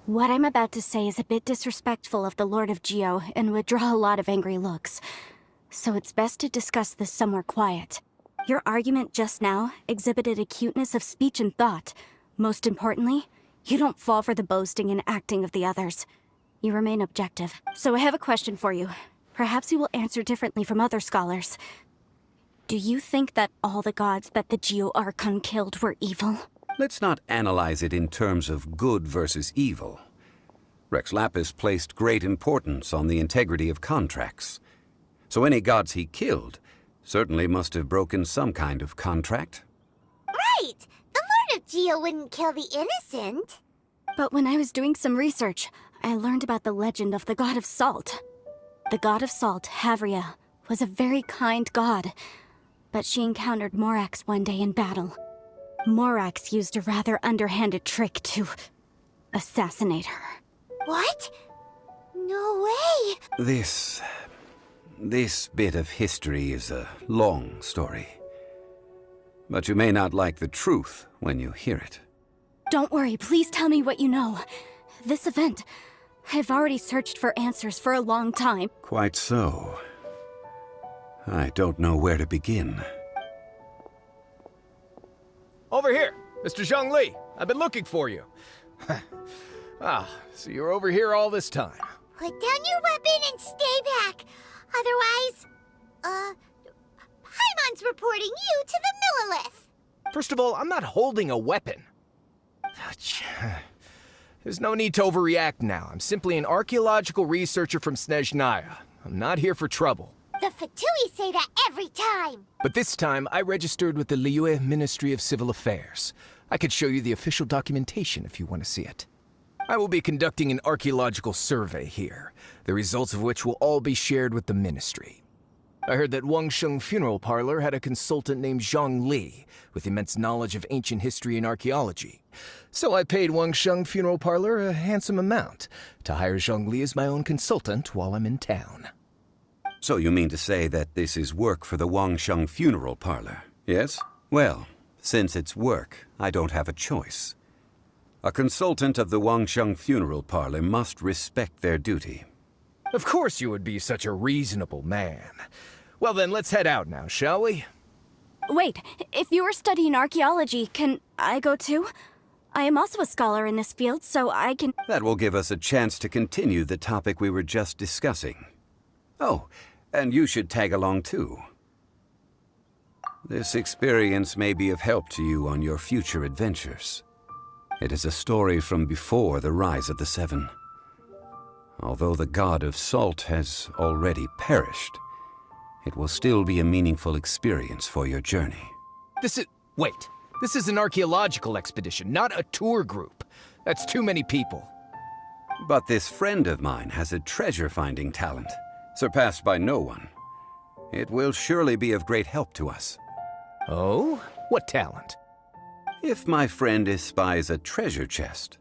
What I'm about to say is a bit disrespectful of the Lord of Geo and would draw a lot of angry looks. So it's best to discuss this somewhere quiet. Your argument just now exhibited acuteness of speech and thought. Most importantly, you don't fall for the boasting and acting of the others. You remain objective. So I have a question for you. Perhaps you will answer differently from other scholars. Do you think that all the gods that the Geo Archon killed were evil? Let's not analyze it in terms of good versus evil. Rex Lapis placed great importance on the integrity of contracts. So any gods he killed certainly must have broken some kind of contract. Right! The Lord of Geo wouldn't kill the innocent. But when I was doing some research, I learned about the legend of the god of salt. The god of salt, Havria, was a very kind god. But she encountered Morax one day in battle. Morax used a rather underhanded trick to assassinate her. What? No way! This bit of history is a long story. But you may not like the truth when you hear it. Don't worry, please tell me what you know. This event, I've already searched for answers for a long time. Quite so. I don't know where to begin. Over here, Mr. Zhongli. I've been looking for you. So you're over here all this time. Put down your weapon and stay back. Otherwise, Paimon's reporting you to the Millilith. First of all, I'm not holding a weapon. There's no need to overreact now. I'm simply an archaeological researcher from Snezhnaya. I'm not here for trouble. The Fatui say that every time. But this time, I registered with the Liyue Ministry of Civil Affairs. I could show you the official documentation if you want to see it. I will be conducting an archaeological survey here, the results of which will all be shared with the ministry. I heard that Wangsheng Funeral Parlor had a consultant named Zhang Li, with immense knowledge of ancient history and archaeology. So I paid Wangsheng Funeral Parlor a handsome amount to hire Zhang Li as my own consultant while I'm in town. So you mean to say that this is work for the Wangsheng Funeral Parlor, yes? Well, since it's work, I don't have a choice. A consultant of the Wangsheng Funeral Parlor must respect their duty. Of course you would be such a reasonable man. Well then, let's head out now, shall we? Wait, if you are studying archaeology, can I go too? I am also a scholar in this field, so I can... That will give us a chance to continue the topic we were just discussing. Oh, and you should tag along too. This experience may be of help to you on your future adventures. It is a story from before the rise of the Seven. Although the god of salt has already perished, it will still be a meaningful experience for your journey. Wait, this is an archaeological expedition, not a tour group. That's too many people. But this friend of mine has a treasure-finding talent, surpassed by no one. It will surely be of great help to us. Oh? What talent? If my friend espies a treasure chest,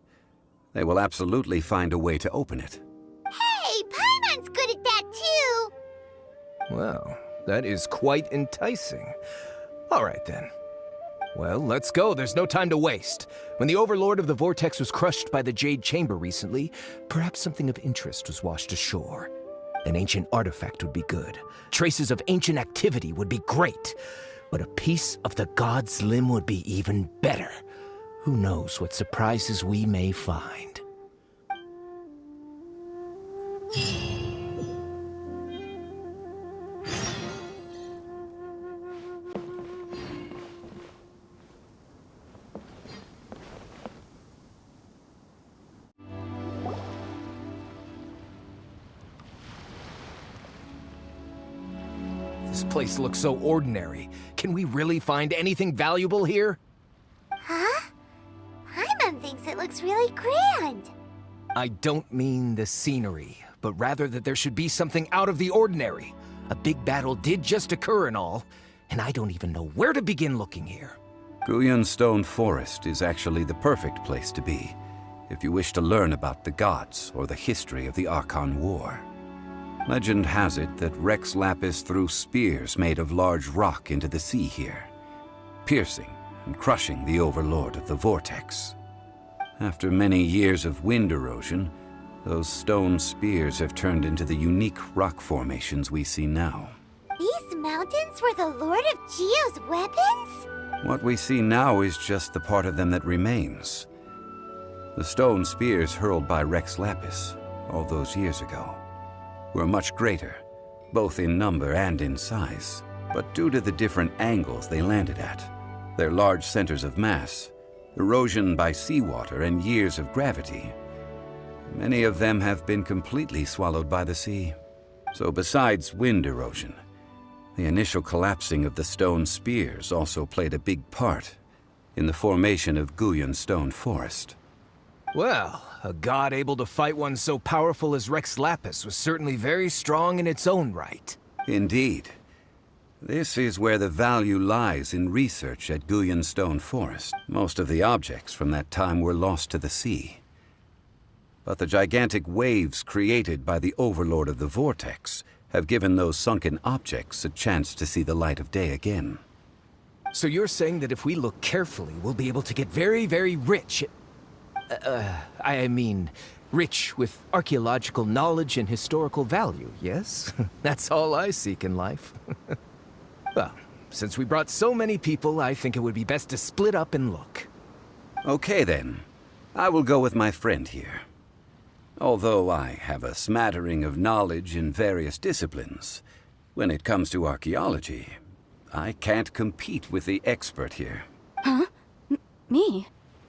they will absolutely find a way to open it. Hey, Paimon's good at that too. Well, that is quite enticing. All right then. Well, let's go. There's no time to waste. When the Overlord of the Vortex was crushed by the Jade Chamber recently, perhaps something of interest was washed ashore. An ancient artifact would be good. Traces of ancient activity would be great. But a piece of the god's limb would be even better. Who knows what surprises we may find. This place looks so ordinary. Can we really find anything valuable here? Huh? Paimon thinks it looks really grand. I don't mean the scenery, but rather that there should be something out of the ordinary. A big battle did just occur and all, and I don't even know where to begin looking here. Guyan Stone Forest is actually the perfect place to be, if you wish to learn about the gods or the history of the Archon War. Legend has it that Rex Lapis threw spears made of large rock into the sea here, piercing and crushing the Overlord of the Vortex. After many years of wind erosion, those stone spears have turned into the unique rock formations we see now. These mountains were the Lord of Geo's weapons? What we see now is just the part of them that remains. The stone spears hurled by Rex Lapis all those years ago were much greater, both in number and in size. But due to the different angles they landed at, their large centers of mass, erosion by seawater, and years of gravity, many of them have been completely swallowed by the sea. So besides wind erosion, the initial collapsing of the stone spears also played a big part in the formation of Guyon's stone forest. Well, a god able to fight one so powerful as Rex Lapis was certainly very strong in its own right. Indeed. This is where the value lies in research at Guyon's stone forest. Most of the objects from that time were lost to the sea. But the gigantic waves created by the Overlord of the Vortex have given those sunken objects a chance to see the light of day again. So you're saying that if we look carefully, we'll be able to get very, very rich. I mean, rich with archaeological knowledge and historical value, yes? That's all I seek in life. Well, since we brought so many people, I think it would be best to split up and look. Okay then. I will go with my friend here. Although I have a smattering of knowledge in various disciplines, when it comes to archaeology, I can't compete with the expert here. Huh? Me?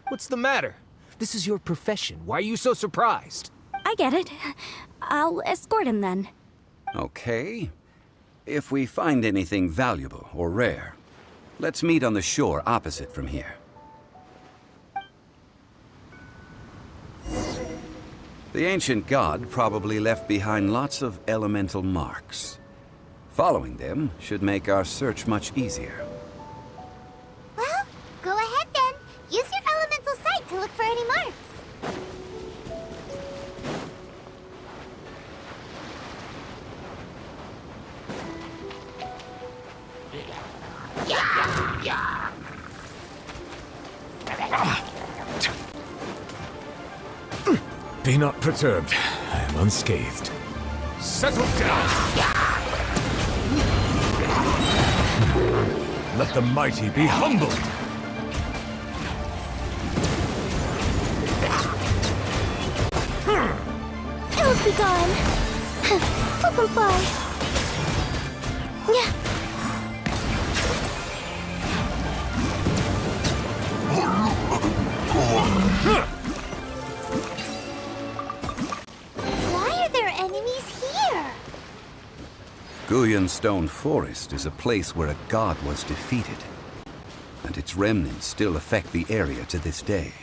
What's the matter? This is your profession. Why are you so surprised? I get it. I'll escort him then. Okay. If we find anything valuable or rare, let's meet on the shore opposite from here. The ancient god probably left behind lots of elemental marks. Following them should make our search much easier. Well, go ahead then. Use your elemental sight to look for any marks. Be not perturbed. I am unscathed. Settle down! Let the mighty be humbled! Ills be gone. Flip and fly. Yeah. Why are there enemies here? Guyon's stone forest is a place where a god was defeated, and its remnants still affect the area to this day.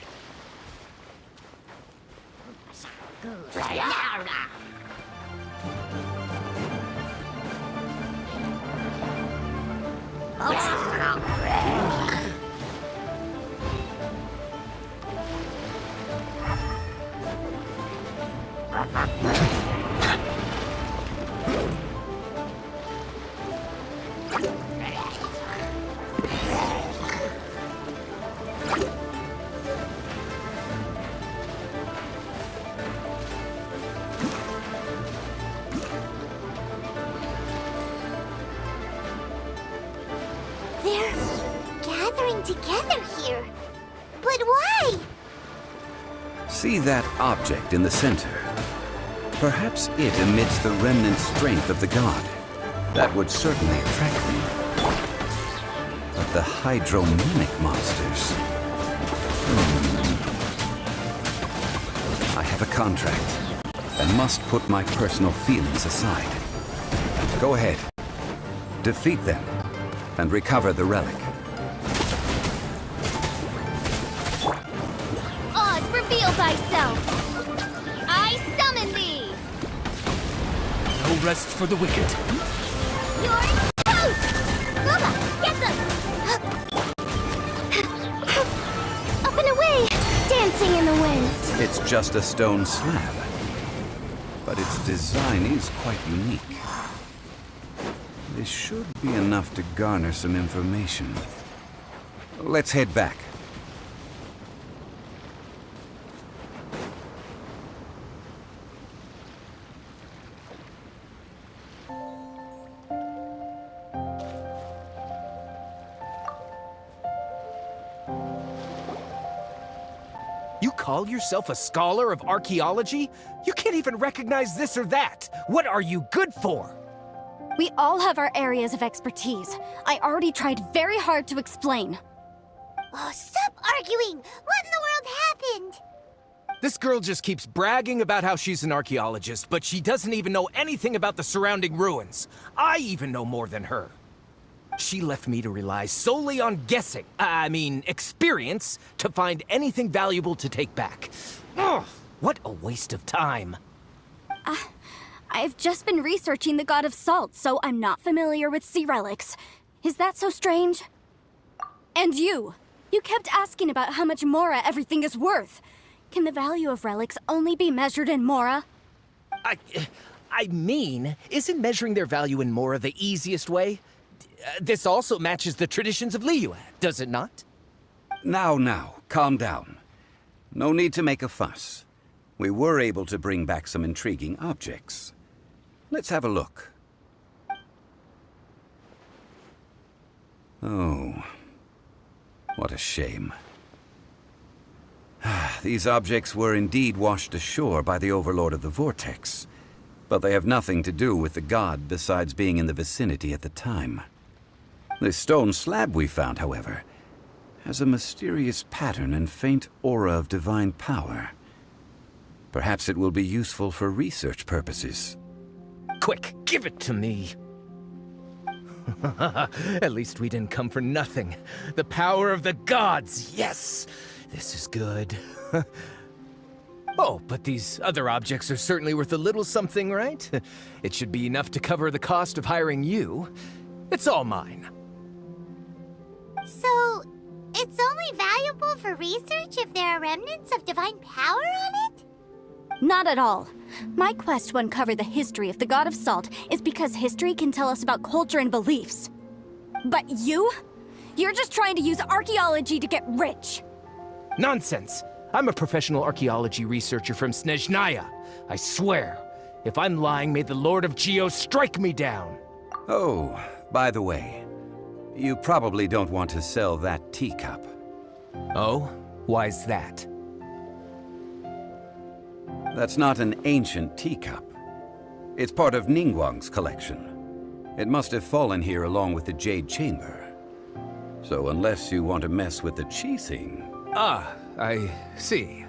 They're gathering together here. But why? See that object in the center? Perhaps it emits the remnant strength of the god. That would certainly attract them. But the hydromimic monsters... I have a contract. I must put my personal feelings aside. Go ahead. Defeat them, and recover the relic. Oz, reveal thyself! I summon thee! No rest for the wicked. You're toast! Lola, get them! Up and away! Dancing in the wind. It's just a stone slab, but its design is quite unique. This should be enough to garner some information. Let's head back. call yourself a scholar of archaeology? You can't even recognize this or that. What are you good for? We all have our areas of expertise. I already tried very hard to explain. Oh, stop arguing! What in the world happened? This girl just keeps bragging about how she's an archaeologist, but she doesn't even know anything about the surrounding ruins. I even know more than her. She left me to rely solely on guessing, experience, to find anything valuable to take back. Ugh, what a waste of time. I've just been researching the God of Salt, so I'm not familiar with sea relics. Is that so strange? And you kept asking about how much Mora everything is worth. Can the value of relics only be measured in Mora? Isn't measuring their value in Mora the easiest way? This also matches the traditions of Liyue, does it not? Now, calm down. No need to make a fuss. We were able to bring back some intriguing objects. Let's have a look. Oh, what a shame. These objects were indeed washed ashore by the Overlord of the Vortex, but they have nothing to do with the god besides being in the vicinity at the time. This stone slab we found, however, has a mysterious pattern and faint aura of divine power. Perhaps it will be useful for research purposes. Quick, give it to me. At least we didn't come for nothing. The power of the gods, yes! This is good. Oh, but these other objects are certainly worth a little something, right? It should be enough to cover the cost of hiring you. It's all mine. So, it's only valuable for research if there are remnants of divine power on it? Not at all. My quest to uncover the history of the God of Salt is because history can tell us about culture and beliefs. But you're just trying to use archaeology to get rich. Nonsense! I'm a professional archaeology researcher from Snezhnaya. I swear, if I'm lying, may the Lord of Geo strike me down. Oh, by the way, you probably don't want to sell that teacup. Oh? Why's that? That's not an ancient teacup. It's part of Ningguang's collection. It must have fallen here along with the Jade Chamber. So unless you want to mess with the Qixing... Ah, I see.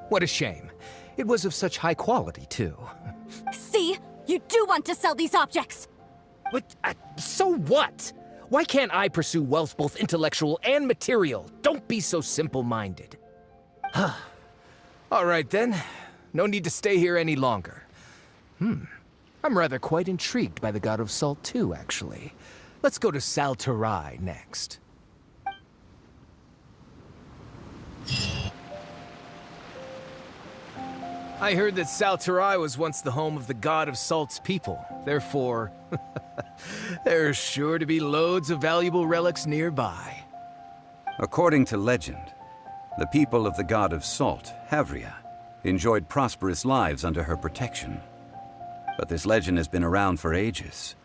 What a shame. It was of such high quality, too. See? You do want to sell these objects! But, so what? Why can't I pursue wealth both intellectual and material? Don't be so simple-minded. All right, then. No need to stay here any longer. I'm rather quite intrigued by the God of Salt, too, actually. Let's go to Salterai next. I heard that Salterai was once the home of the God of Salt's people. Therefore, there's sure to be loads of valuable relics nearby. According to legend, the people of the God of Salt, Havria, enjoyed prosperous lives under her protection. But this legend has been around for ages.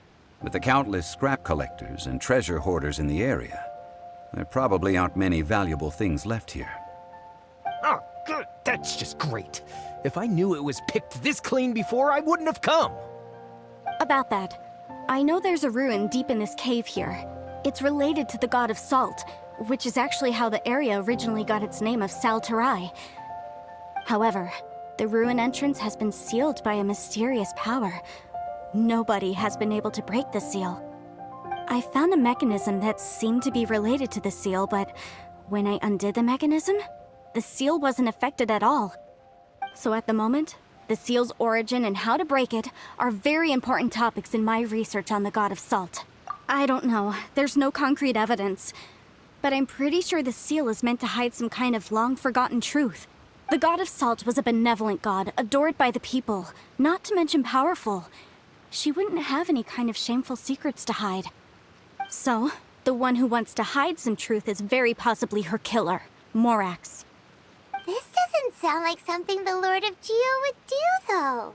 With the countless scrap collectors and treasure hoarders in the area, there probably aren't many valuable things left here. Oh, good. That's just great. If I knew it was picked this clean before, I wouldn't have come. About that, I know there's a ruin deep in this cave here. It's related to the God of Salt, which is actually how the area originally got its name of Salterai. However, the ruin entrance has been sealed by a mysterious power. Nobody has been able to break the seal. I found a mechanism that seemed to be related to the seal, but when I undid the mechanism, the seal wasn't affected at all. So at the moment, the seal's origin and how to break it are very important topics in my research on the God of Salt. I don't know, there's no concrete evidence, but I'm pretty sure the seal is meant to hide some kind of long-forgotten truth. The God of Salt was a benevolent god, adored by the people, not to mention powerful. She wouldn't have any kind of shameful secrets to hide. So, the one who wants to hide some truth is very possibly her killer, Morax. This doesn't sound like something the Lord of Geo would do, though.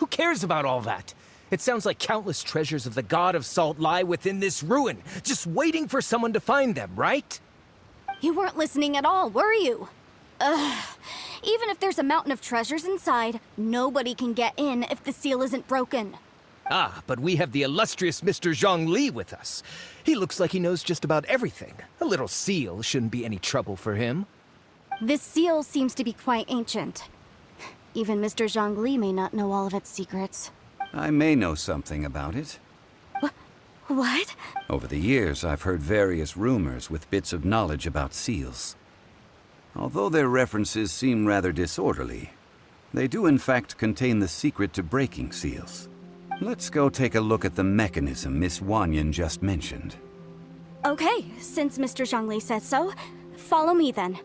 Who cares about all that? It sounds like countless treasures of the God of Salt lie within this ruin, just waiting for someone to find them, right? You weren't listening at all, were you? Even if there's a mountain of treasures inside, nobody can get in if the seal isn't broken. Ah, but we have the illustrious Mr. Zhongli with us. He looks like he knows just about everything. A little seal shouldn't be any trouble for him. This seal seems to be quite ancient. Even Mr. Zhongli may not know all of its secrets. I may know something about it. What? Over the years, I've heard various rumors with bits of knowledge about seals. Although their references seem rather disorderly, they do in fact contain the secret to breaking seals. Let's go take a look at the mechanism Miss Wanyan just mentioned. Okay, since Mr. Zhongli says so, follow me then.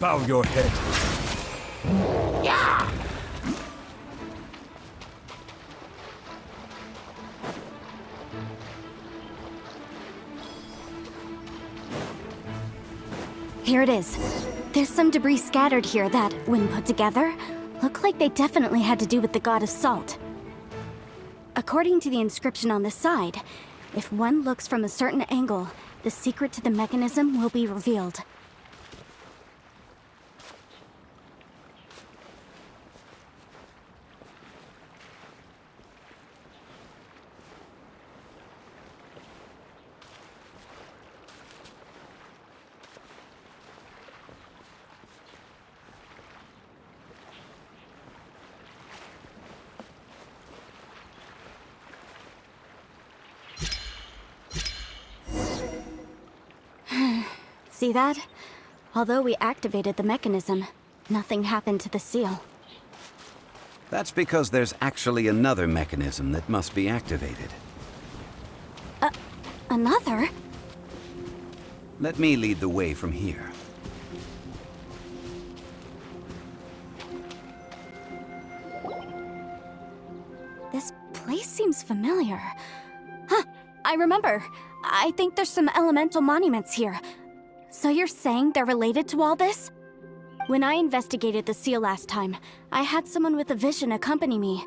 Bow your head. Here it is. There's some debris scattered here that, when put together, look like they definitely had to do with the god of salt. According to the inscription on the side, if one looks from a certain angle, the secret to the mechanism will be revealed. See that? Although we activated the mechanism, nothing happened to the seal. That's because there's actually another mechanism that must be activated. Another? Let me lead the way from here. This place seems familiar. Huh, I remember. I think there's some elemental monuments here. So you're saying they're related to all this? When I investigated the seal last time, I had someone with a vision accompany me.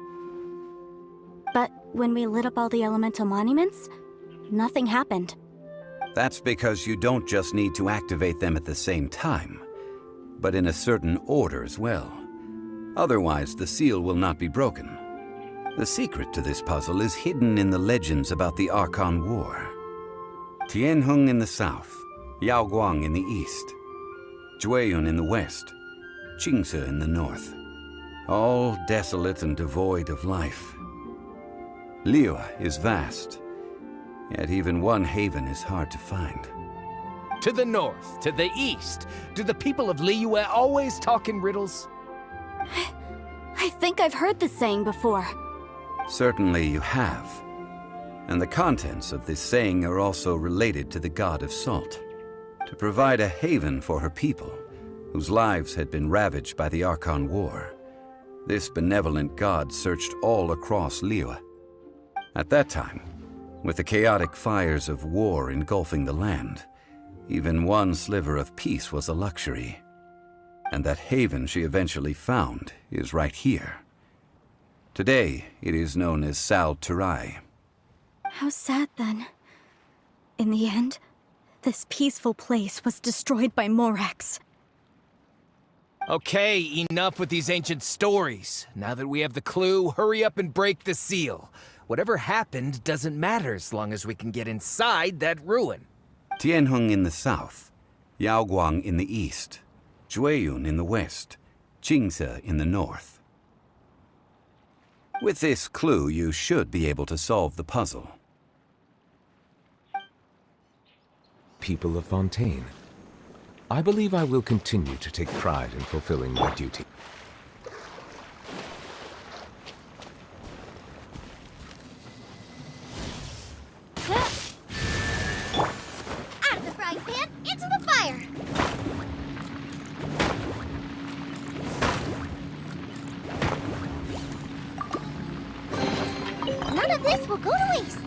But when we lit up all the elemental monuments, nothing happened. That's because you don't just need to activate them at the same time, but in a certain order as well. Otherwise, the seal will not be broken. The secret to this puzzle is hidden in the legends about the Archon War. Tianheng in the south, Yaoguang in the east, Jueyun in the west, Qingce in the north. All desolate and devoid of life. Liyue is vast, yet even one haven is hard to find. To the north, to the east. Do the people of Liyue always talk in riddles? I think I've heard this saying before. Certainly you have. And the contents of this saying are also related to the god of salt. To provide a haven for her people, whose lives had been ravaged by the Archon War, this benevolent god searched all across Liyue. At that time, with the chaotic fires of war engulfing the land, even one sliver of peace was a luxury. And that haven she eventually found is right here. Today, it is known as Sal Turai. How sad then. In the end, this peaceful place was destroyed by Morax. Okay, enough with these ancient stories. Now that we have the clue, hurry up and break the seal. Whatever happened doesn't matter as long as we can get inside that ruin. Tianheng in the south, Yaoguang in the east, Jueyun in the west, Qingce in the north. With this clue, you should be able to solve the puzzle. People of Fontaine, I believe I will continue to take pride in fulfilling my duty. Out of the frying pan, into the fire! None of this will go to waste.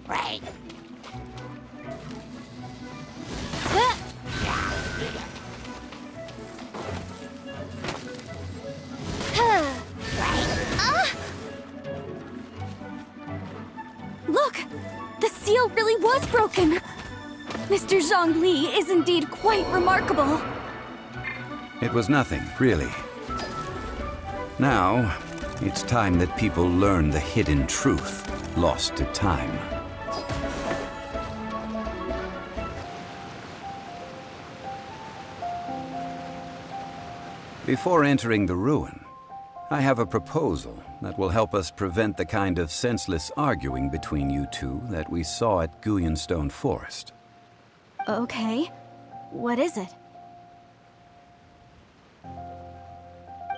Right. Look! The seal really was broken! Mr. Zhongli is indeed quite remarkable. It was nothing, really. Now, it's time that people learn the hidden truth lost to time. Before entering the ruin, I have a proposal that will help us prevent the kind of senseless arguing between you two that we saw at Guyenstone Forest. Okay. What is it?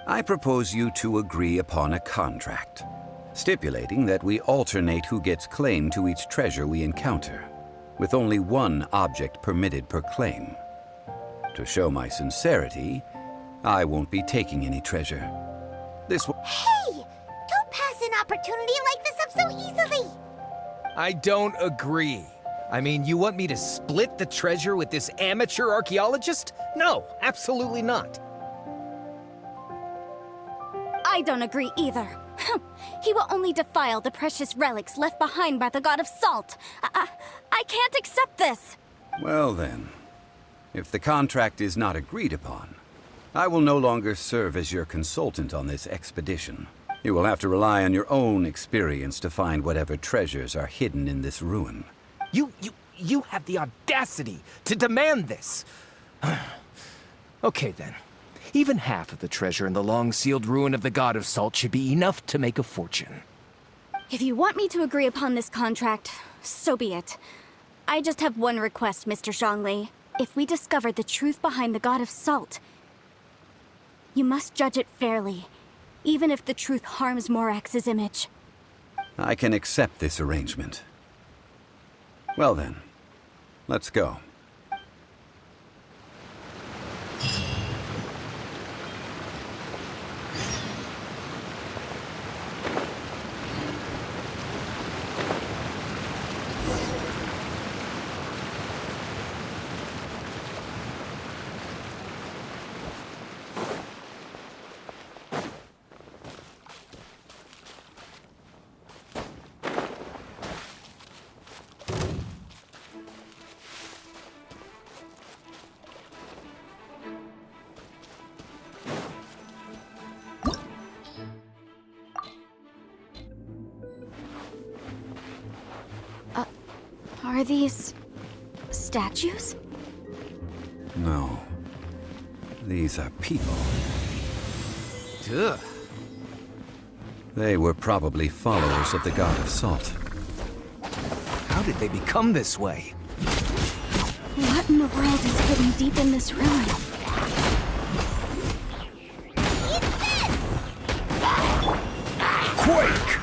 I propose you two agree upon a contract, stipulating that we alternate who gets claim to each treasure we encounter, with only one object permitted per claim. To show my sincerity, I won't be taking any treasure. This will— Hey! Don't pass an opportunity like this up so easily! I don't agree. I mean, you want me to split the treasure with this amateur archaeologist? No, absolutely not. I don't agree either. He will only defile the precious relics left behind by the god of salt. I can't accept this. Well then, if the contract is not agreed upon, I will no longer serve as your consultant on this expedition. You will have to rely on your own experience to find whatever treasures are hidden in this ruin. You have the audacity to demand this. Okay then. Even half of the treasure in the long-sealed ruin of the God of Salt should be enough to make a fortune. If you want me to agree upon this contract, so be it. I just have one request, Mr. Zhongli. If we discover the truth behind the God of Salt, you must judge it fairly, even if the truth harms Morax's image. I can accept this arrangement. Well then, let's go. Are these statues? No. These are people. Ugh. They were probably followers of the God of Salt. How did they become this way? What in the world is hidden deep in this ruin? Quake!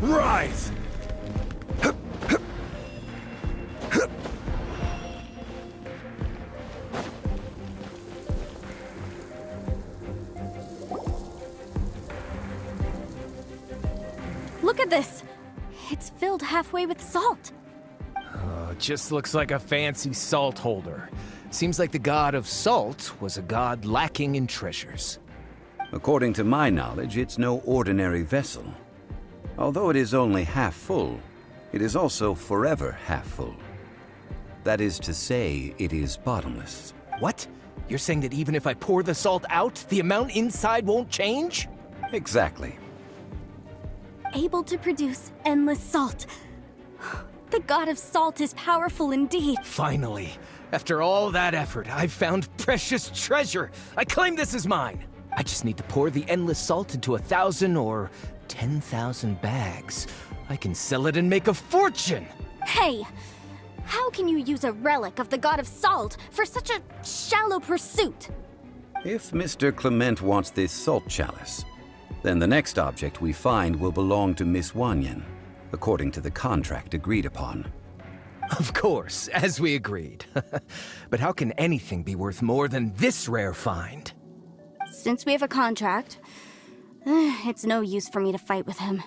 Rise! Look at this! It's filled halfway with salt. Just looks like a fancy salt holder. Seems like the God of Salt was a god lacking in treasures. According to my knowledge, it's no ordinary vessel. Although it is only half full, it is also forever half full. That is to say, it is bottomless. What? You're saying that even if I pour the salt out, the amount inside won't change? Exactly. Able to produce endless salt. The god of salt is powerful indeed. Finally, after all that effort, I've found precious treasure. I claim this as mine. I just need to pour the endless salt into 1,000 or 10,000 bags. I can sell it and make a fortune. Hey! How can you use a relic of the god of salt for such a shallow pursuit? If Mr. Clement wants this salt chalice, then the next object we find will belong to Miss Wanyan, according to the contract agreed upon. Of course, as we agreed. But how can anything be worth more than this rare find? Since we have a contract, it's no use for me to fight with him.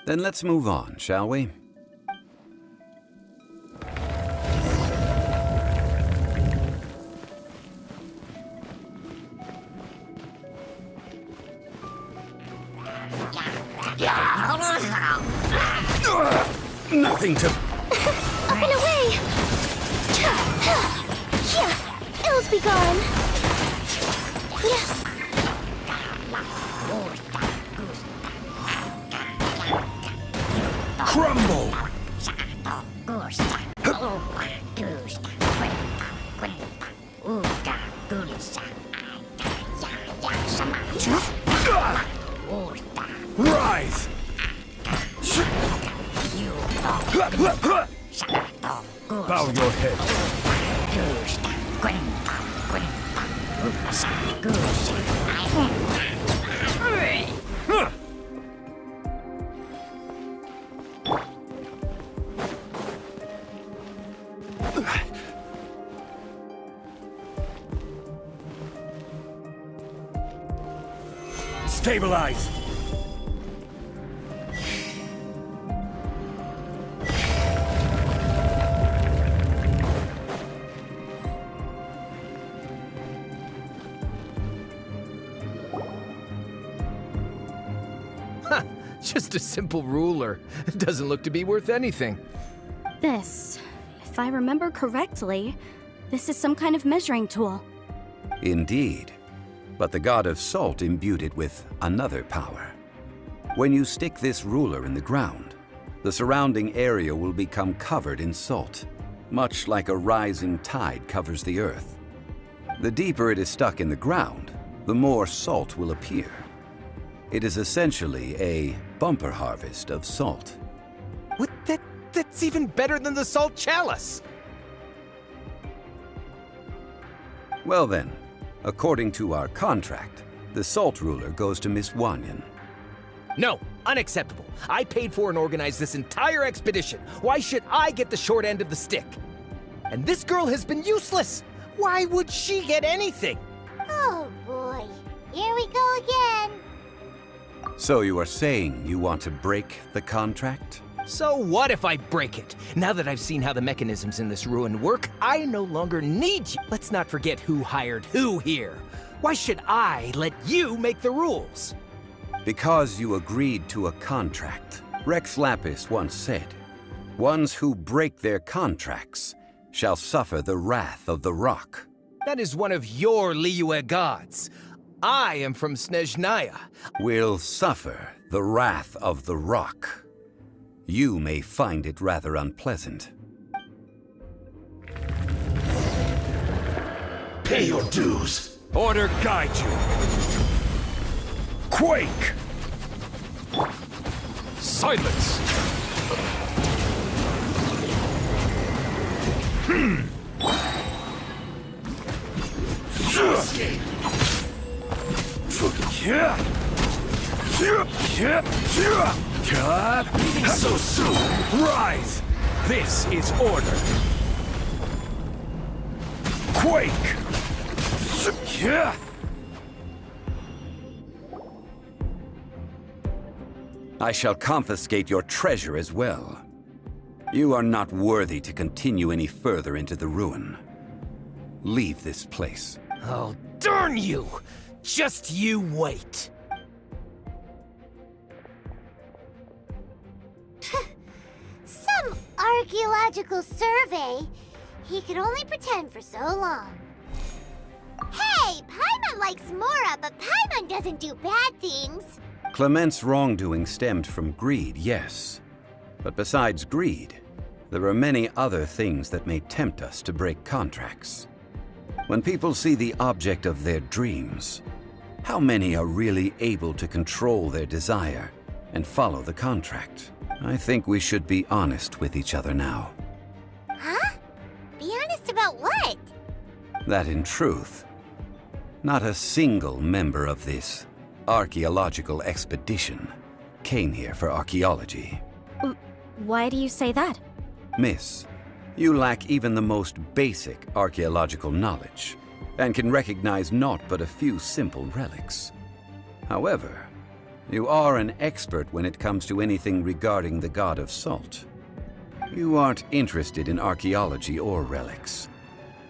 Then let's move on, shall we? Nothing to... Up and away! Ills be gone! Crumble! Rise! Bow your head. Stabilize! Just a simple ruler. It doesn't look to be worth anything. This, if I remember correctly, this is some kind of measuring tool. Indeed. But the god of salt imbued it with another power. When you stick this ruler in the ground, the surrounding area will become covered in salt, much like a rising tide covers the earth. The deeper it is stuck in the ground, the more salt will appear. It is essentially a bumper harvest of salt. What? That's even better than the salt chalice! Well then, according to our contract, the salt ruler goes to Miss Wanyan. No, unacceptable. I paid for and organized this entire expedition. Why should I get the short end of the stick? And this girl has been useless. Why would she get anything? Oh boy, here we go again. So you are saying you want to break the contract? So what if I break it? Now that I've seen how the mechanisms in this ruin work, I no longer need you. Let's not forget who hired who here. Why should I let you make the rules? Because you agreed to a contract. Rex Lapis once said, "Ones who break their contracts shall suffer the wrath of the rock." That is one of your Liyue gods. I am from Snezhnaya. Will suffer the wrath of the rock. You may find it rather unpleasant. Pay your dues. Order guide you. Quake! Silence! Escape! Leaving so soon! Rise! This is order. Quake! I shall confiscate your treasure as well. You are not worthy to continue any further into the ruin. Leave this place. Oh, darn you! Just you wait. Some archaeological survey. He could only pretend for so long. Hey, Paimon likes Mora, but Paimon doesn't do bad things. Clement's wrongdoing stemmed from greed, yes. But besides greed, there are many other things that may tempt us to break contracts. When people see the object of their dreams, how many are really able to control their desire and follow the contract? I think we should be honest with each other now. Huh? about what? That in truth, not a single member of this archaeological expedition came here for archaeology. Why do you say that? Miss, you lack even the most basic archaeological knowledge, and can recognize naught but a few simple relics. However, you are an expert when it comes to anything regarding the god of salt. You aren't interested in archaeology or relics.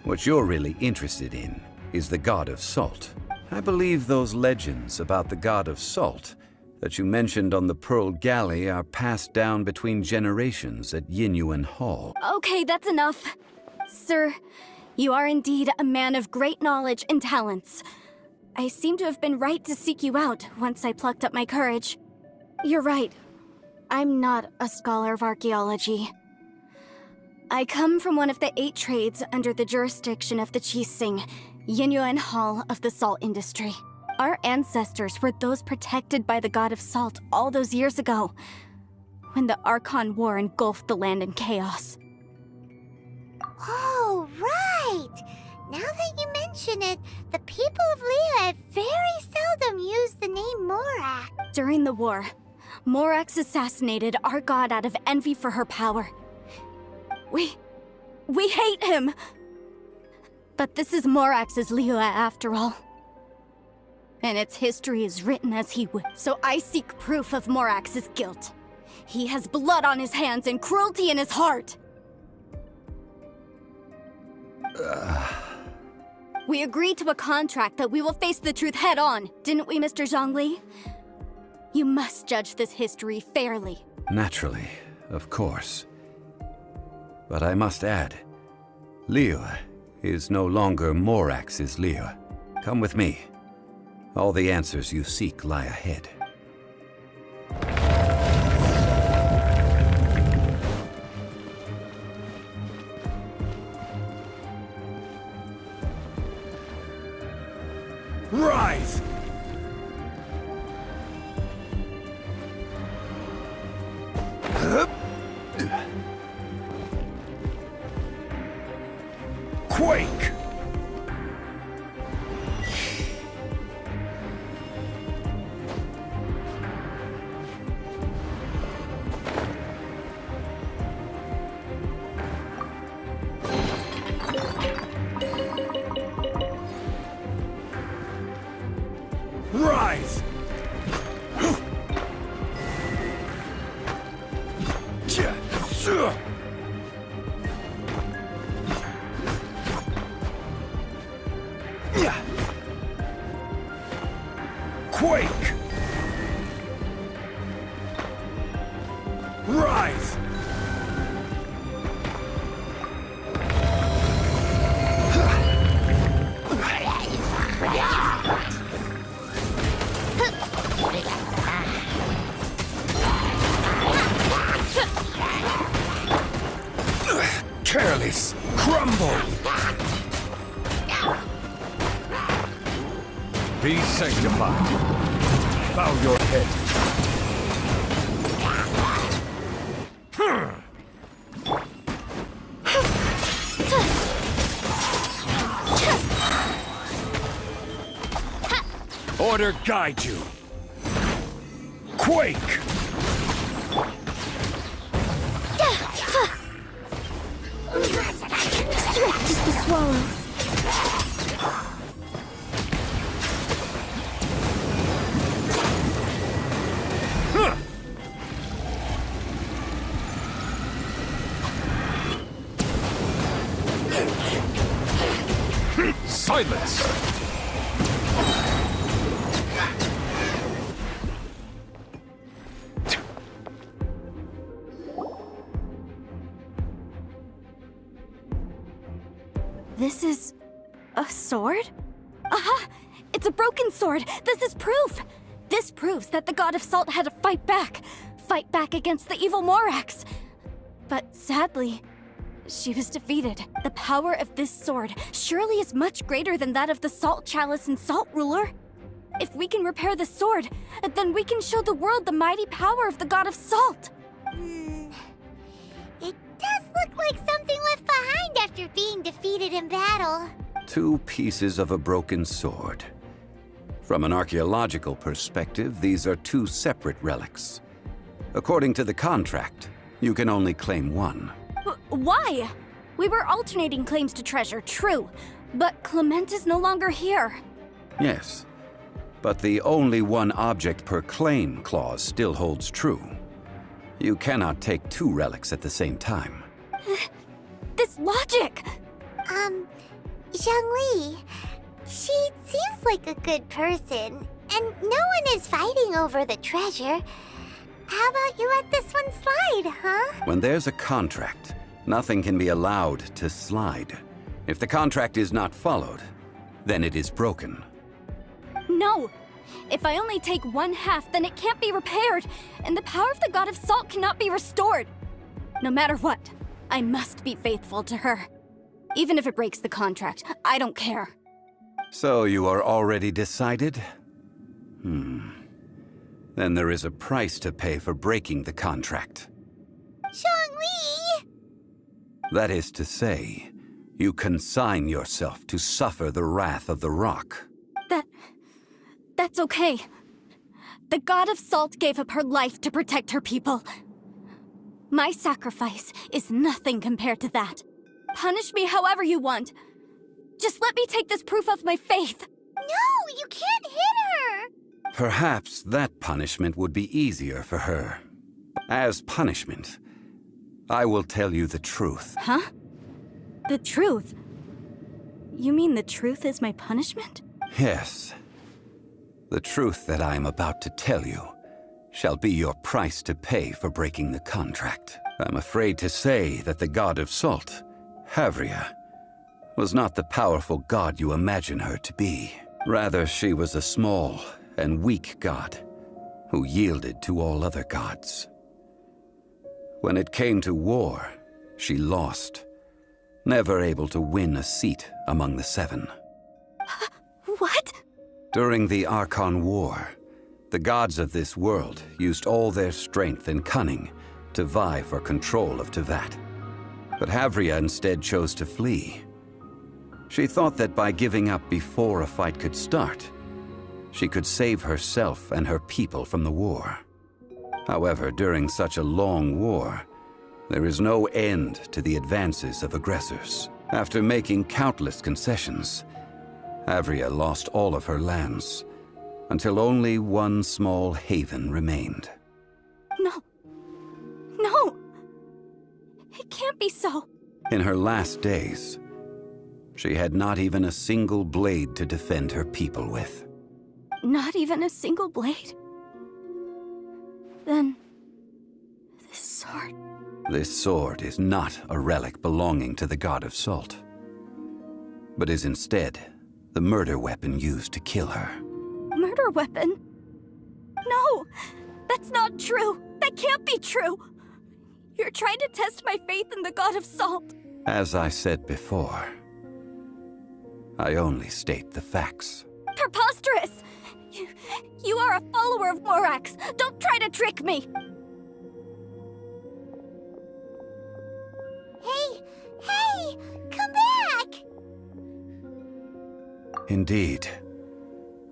What you're really interested in is the god of salt. I believe those legends about the god of salt that you mentioned on the Pearl Galley are passed down between generations at Yinyuan Hall. Okay, that's enough. Sir, you are indeed a man of great knowledge and talents. I seem to have been right to seek you out once I plucked up my courage. You're right. I'm not a scholar of archaeology. I come from one of the 8 trades under the jurisdiction of the Qixing, Yinyuan Hall of the salt industry. Our ancestors were those protected by the god of salt all those years ago, when the Archon War engulfed the land in chaos. Oh, right! Now that you mention it, the people of Liyue very seldom use the name Morak. During the war, Morax assassinated our god out of envy for her power. We hate him! But this is Morax's Liyue after all. And its history is written as he would. So I seek proof of Morax's guilt. He has blood on his hands and cruelty in his heart. We agreed to a contract that we will face the truth head on, didn't we, Mr. Zhongli? You must judge this history fairly. Naturally, of course. But I must add, Liyue is no longer Morax's Liyue. Come with me. All the answers you seek lie ahead. Rise! Quake! Rise! Quake! Rise! Careless! Crumble! Be sanctified. Bow your head. Order guide you. Quake! Swift as the swallow. Silence! This is a sword? Aha! It's a broken sword! This is proof! This proves that the god of salt had to fight back against the evil Morax. But sadly, she was defeated. The power of this sword surely is much greater than that of the Salt Chalice and Salt Ruler. If we can repair the sword, then we can show the world the mighty power of the god of salt. It does look like something left behind after being defeated in battle. 2 pieces of a broken sword. From an archaeological perspective, these are 2 separate relics. According to the contract, you can only claim one. Why? We were alternating claims to treasure, true. But Clement is no longer here. Yes, but the only one object per claim clause still holds true. You cannot take 2 relics at the same time. This logic! Zhongli, she seems like a good person, and no one is fighting over the treasure. How about you let this one slide, huh? When there's a contract, nothing can be allowed to slide. If the contract is not followed, then it is broken. No! If I only take 1/2, then it can't be repaired, and the power of the God of Salt cannot be restored. No matter what, I must be faithful to her. Even if it breaks the contract, I don't care. So you are already decided? Then there is a price to pay for breaking the contract. Zhongli! That is to say, you consign yourself to suffer the wrath of the rock. That's okay. The God of Salt gave up her life to protect her people. My sacrifice is nothing compared to that. Punish me however you want. Just let me take this proof of my faith. No, you can't hit her! Perhaps that punishment would be easier for her. As punishment, I will tell you the truth. Huh? The truth? You mean the truth is my punishment? Yes. The truth that I am about to tell you shall be your price to pay for breaking the contract. I'm afraid to say that the God of Salt, Havria, was not the powerful god you imagine her to be. Rather, she was a small and weak god who yielded to all other gods. When it came to war, she lost, never able to win a seat among the 7. What? During the Archon War, the gods of this world used all their strength and cunning to vie for control of Tevat. But Havria instead chose to flee. She thought that by giving up before a fight could start, she could save herself and her people from the war. However, during such a long war, there is no end to the advances of aggressors. After making countless concessions, Havria lost all of her lands, until only one small haven remained. No. No! It can't be so. In her last days, she had not even a single blade to defend her people with. Not even a single blade? Then... this sword... This sword is not a relic belonging to the God of Salt, but is instead the murder weapon used to kill her. Murder weapon? No! That's not true! That can't be true! You're trying to test my faith in the God of Salt! As I said before, I only state the facts. Preposterous! You are a follower of Morax! Don't try to trick me! Hey! Come back! Indeed.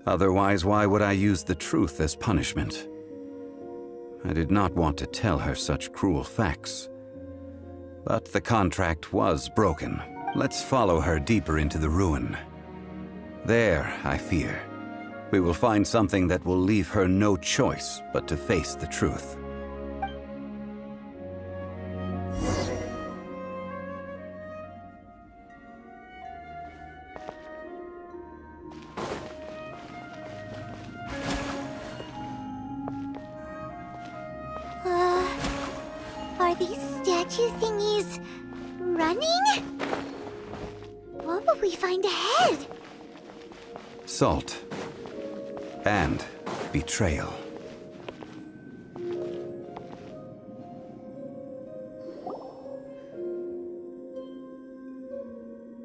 Otherwise, why would I use the truth as punishment? I did not want to tell her such cruel facts. But the contract was broken. Let's follow her deeper into the ruin. There, I fear, we will find something that will leave her no choice but to face the truth. Are these statue thingies running? What will we find ahead? Salt and betrayal.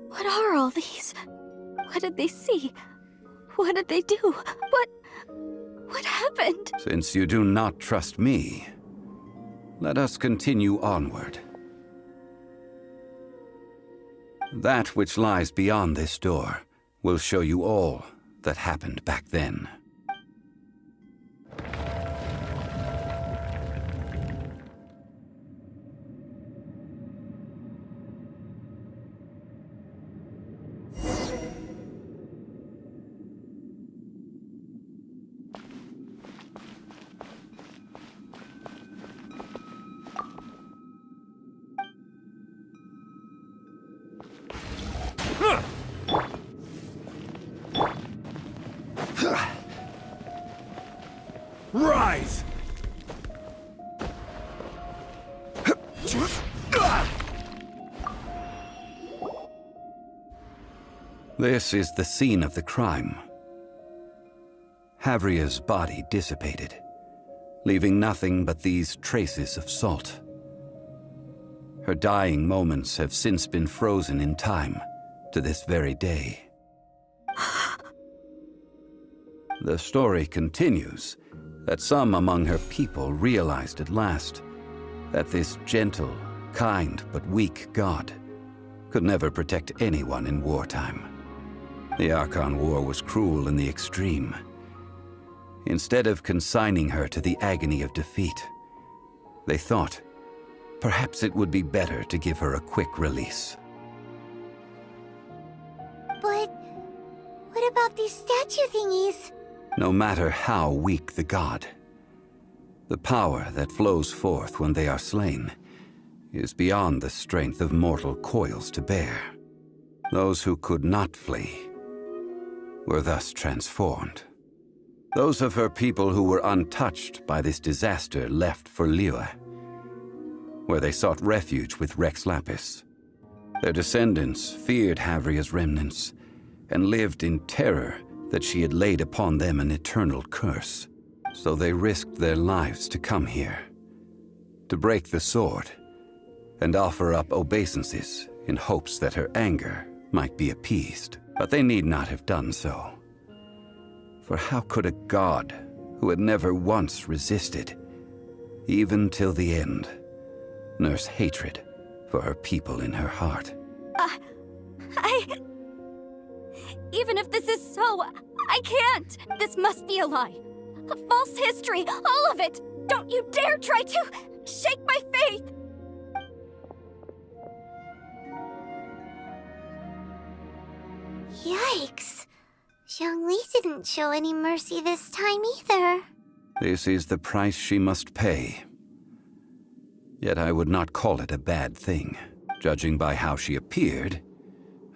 What are all these? What did they see? What did they do? What happened? Since you do not trust me, let us continue onward. That which lies beyond this door will show you all that happened back then. Rise! This is the scene of the crime. Havria's body dissipated, leaving nothing but these traces of salt. Her dying moments have since been frozen in time to this very day. The story continues that some among her people realized at last that this gentle, kind, but weak god could never protect anyone in wartime. The Archon War was cruel in the extreme. Instead of consigning her to the agony of defeat, they thought perhaps it would be better to give her a quick release. But what about these statue thingies? No matter how weak the god, the power that flows forth when they are slain is beyond the strength of mortal coils to bear. Those who could not flee were thus transformed. Those of her people who were untouched by this disaster left for Liyue, where they sought refuge with Rex Lapis. Their descendants feared Havria's remnants and lived in terror that she had laid upon them an eternal curse. So they risked their lives to come here, to break the sword, and offer up obeisances in hopes that her anger might be appeased. But they need not have done so. For how could a god who had never once resisted, even till the end, nurse hatred for her people in her heart? Even if this is so, I can't! This must be a lie. A false history, all of it! Don't you dare try to shake my faith! Yikes. Zhongli didn't show any mercy this time either. This is the price she must pay. Yet I would not call it a bad thing. Judging by how she appeared,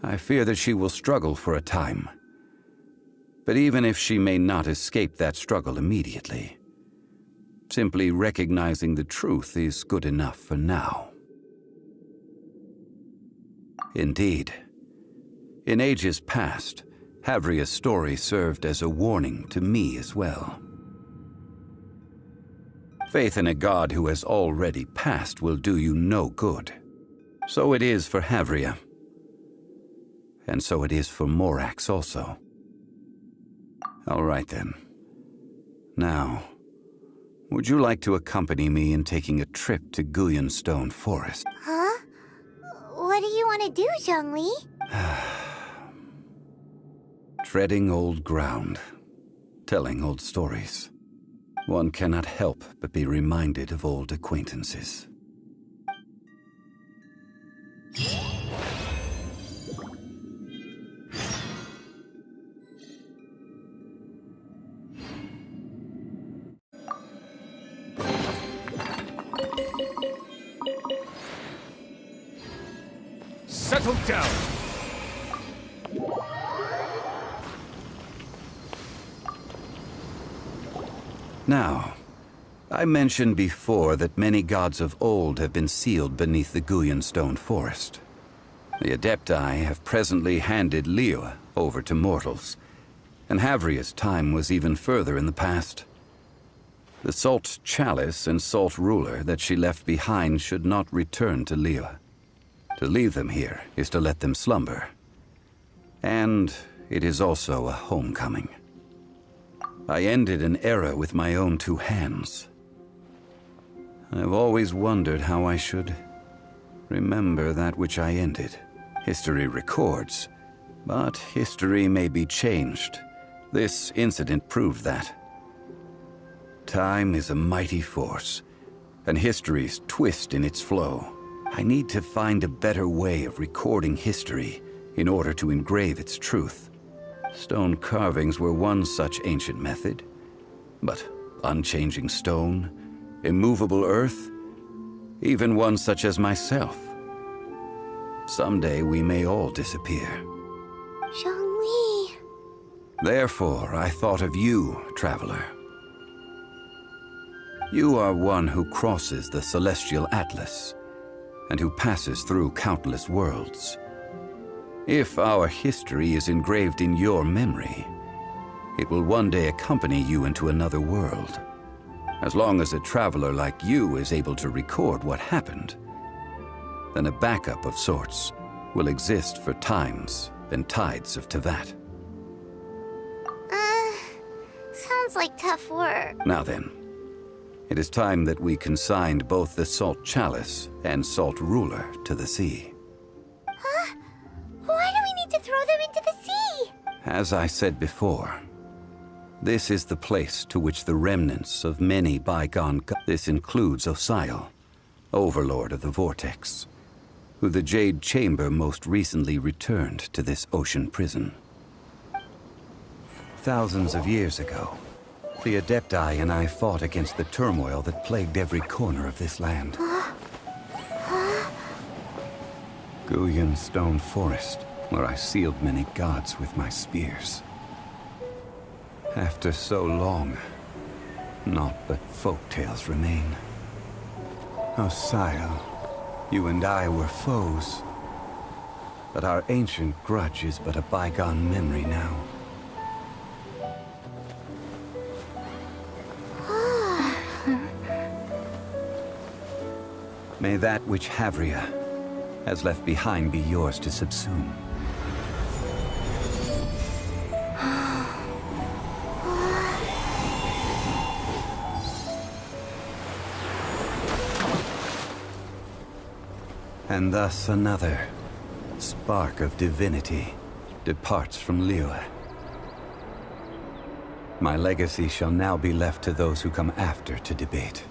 I fear that she will struggle for a time. But even if she may not escape that struggle immediately, simply recognizing the truth is good enough for now. Indeed, in ages past, Havria's story served as a warning to me as well. Faith in a god who has already passed will do you no good. So it is for Havria. And so it is for Morax also. All right then. Now, would you like to accompany me in taking a trip to Guyonstone Forest? Huh? What do you want to do, Zhongli? Treading old ground, telling old stories. One cannot help but be reminded of old acquaintances. Settle down! Now, I mentioned before that many gods of old have been sealed beneath the Guyonstone Forest. The Adepti have presently handed Liyue over to mortals, and Havria's time was even further in the past. The Salt Chalice and Salt Ruler that she left behind should not return to Liyue. To leave them here is to let them slumber. And it is also a homecoming. I ended an era with my own two hands. I've always wondered how I should remember that which I ended. History records, but history may be changed. This incident proved that. Time is a mighty force, and history's twist in its flow. I need to find a better way of recording history in order to engrave its truth. Stone carvings were one such ancient method, but unchanging stone, immovable earth, even one such as myself. Someday we may all disappear. Zhongli. Therefore, I thought of you, traveler. You are one who crosses the celestial atlas, and who passes through countless worlds. If our history is engraved in your memory, it will one day accompany you into another world. As long as a traveler like you is able to record what happened, then a backup of sorts will exist for times and tides of Tevat. Sounds like tough work. Now then, it is time that we consigned both the Salt Chalice and Salt Ruler to the sea. Huh? Why do we need to throw them into the sea? As I said before, this is the place to which the remnants of many bygone This includes Osial, Overlord of the Vortex, who the Jade Chamber most recently returned to this ocean prison. Thousands of years ago, the Adepti and I fought against the turmoil that plagued every corner of this land. Guyan Stone Forest, where I sealed many gods with my spears. After so long, naught but folk tales remain. Osial, you and I were foes, but our ancient grudge is but a bygone memory now. May that which Havria has left behind be yours to subsume. And thus another spark of divinity departs from Liyue. My legacy shall now be left to those who come after to debate.